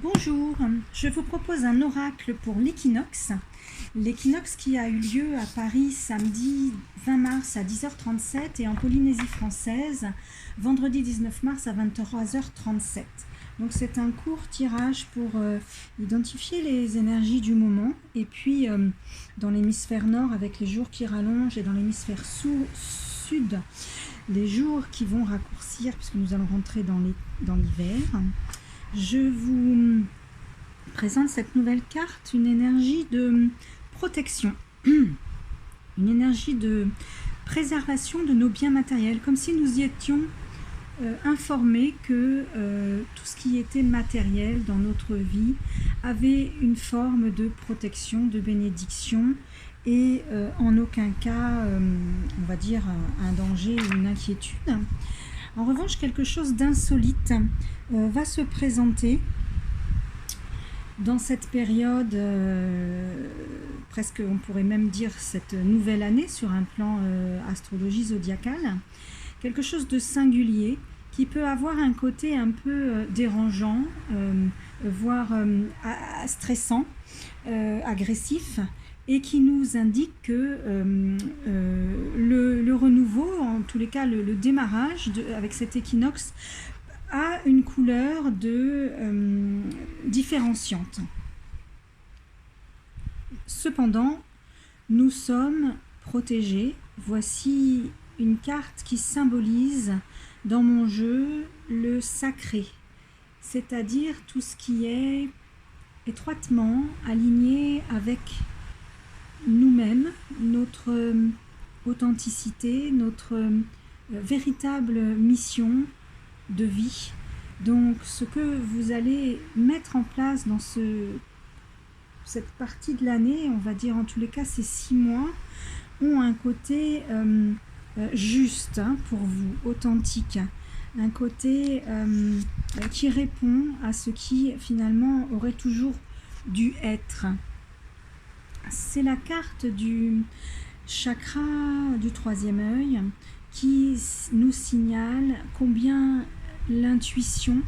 Bonjour, je vous propose un oracle pour l'équinoxe. L'équinoxe qui a eu lieu à Paris samedi 20 mars à 10h37 et en Polynésie française vendredi 19 mars à 23h37. Donc c'est un court tirage pour identifier les énergies du moment et puis dans l'hémisphère nord avec les jours qui rallongent et dans l'hémisphère sud les jours qui vont raccourcir puisque nous allons rentrer dans l'hiver. Je vous présente cette nouvelle carte, une énergie de protection, une énergie de préservation de nos biens matériels, comme si nous y étions informés que tout ce qui était matériel dans notre vie avait une forme de protection, de bénédiction et en aucun cas, on va dire, un danger ou une inquiétude. En revanche, quelque chose d'insolite va se présenter dans cette période, presque on pourrait même dire cette nouvelle année sur un plan astrologie zodiacale. Quelque chose de singulier qui peut avoir un côté un peu dérangeant, voire stressant, agressif, et qui nous indique que le renouveau, en tous les cas le démarrage avec cet équinoxe, a une couleur différenciante. Cependant, nous sommes protégés. Voici une carte qui symbolise dans mon jeu le sacré, c'est-à-dire tout ce qui est étroitement aligné avec nous-mêmes, notre authenticité, notre véritable mission de vie. Donc ce que vous allez mettre en place dans cette partie de l'année, on va dire en tous les cas ces 6 mois, ont un côté juste pour vous, authentique, un côté qui répond à ce qui finalement aurait toujours dû être. C'est la carte du chakra du 3e œil qui nous signale combien l'intuition,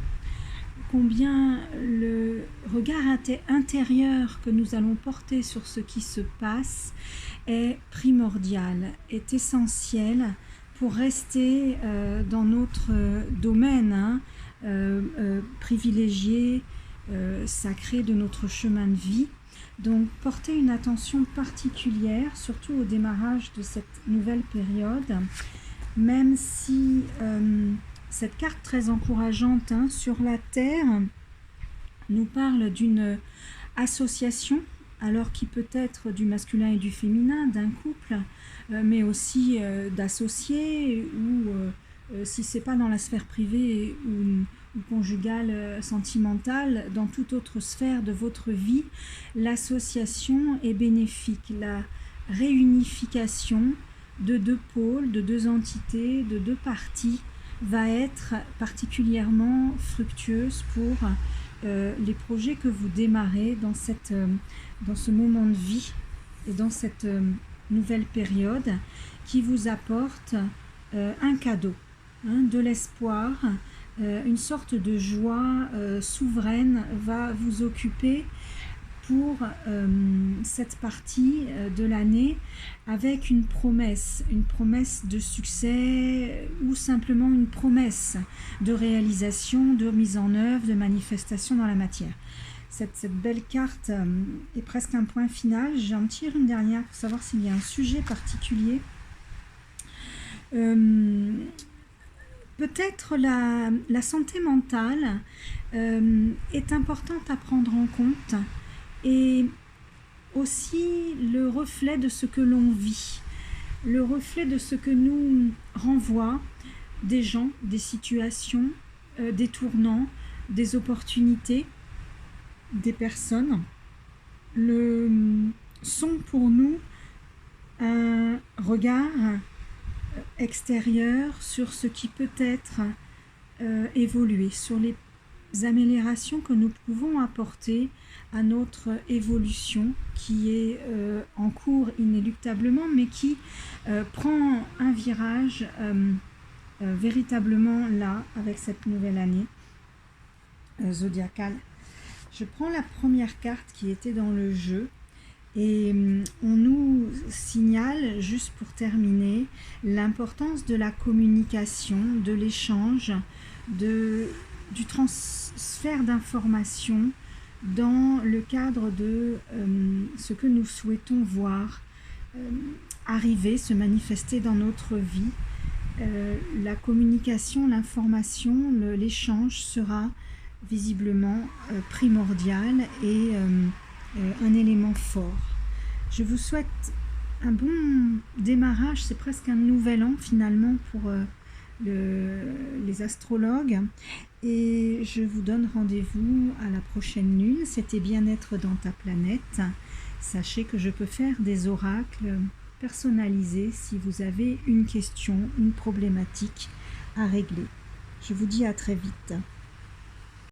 combien le regard intérieur que nous allons porter sur ce qui se passe est primordial, est essentiel pour rester dans notre domaine privilégié, sacré de notre chemin de vie. Donc portez une attention particulière, surtout au démarrage de cette nouvelle période, même si cette carte très encourageante sur la Terre nous parle d'une association, alors qui peut être du masculin et du féminin, d'un couple, mais aussi d'associés, ou si ce n'est pas dans la sphère privée ou conjugale, sentimentale, dans toute autre sphère de votre vie, l'association est bénéfique. La réunification de 2 pôles, de 2 entités, de 2 parties va être particulièrement fructueuse pour les projets que vous démarrez dans ce moment de vie et dans cette nouvelle période qui vous apporte un cadeau, de l'espoir. Une sorte de joie souveraine va vous occuper pour cette partie de l'année avec une promesse de succès ou simplement une promesse de réalisation, de mise en œuvre, de manifestation dans la matière. Cette belle carte est presque un point final. J'en tire une dernière pour savoir s'il y a un sujet particulier. Peut-être la santé mentale est importante à prendre en compte et aussi le reflet de ce que l'on vit, le reflet de ce que nous renvoient des gens, des situations, des tournants, des opportunités, des personnes. Sont pour nous un regard extérieur sur ce qui peut être évolué, sur les améliorations que nous pouvons apporter à notre évolution qui est en cours inéluctablement, mais qui prend un virage véritablement là avec cette nouvelle année zodiacale Je prends la première carte qui était dans le jeu et on nous signale, juste pour terminer, l'importance de la communication, de l'échange, du transfert d'informations dans le cadre de ce que nous souhaitons voir arriver, se manifester dans notre vie. La communication, l'information, l'échange sera visiblement primordial et un élément fort. Je vous souhaite un bon démarrage, c'est presque un nouvel an finalement pour les astrologues, et je vous donne rendez-vous à la prochaine lune. C'était Bien-être dans ta planète. Sachez que je peux faire des oracles personnalisés si vous avez une question, une problématique à régler. Je vous dis à très vite.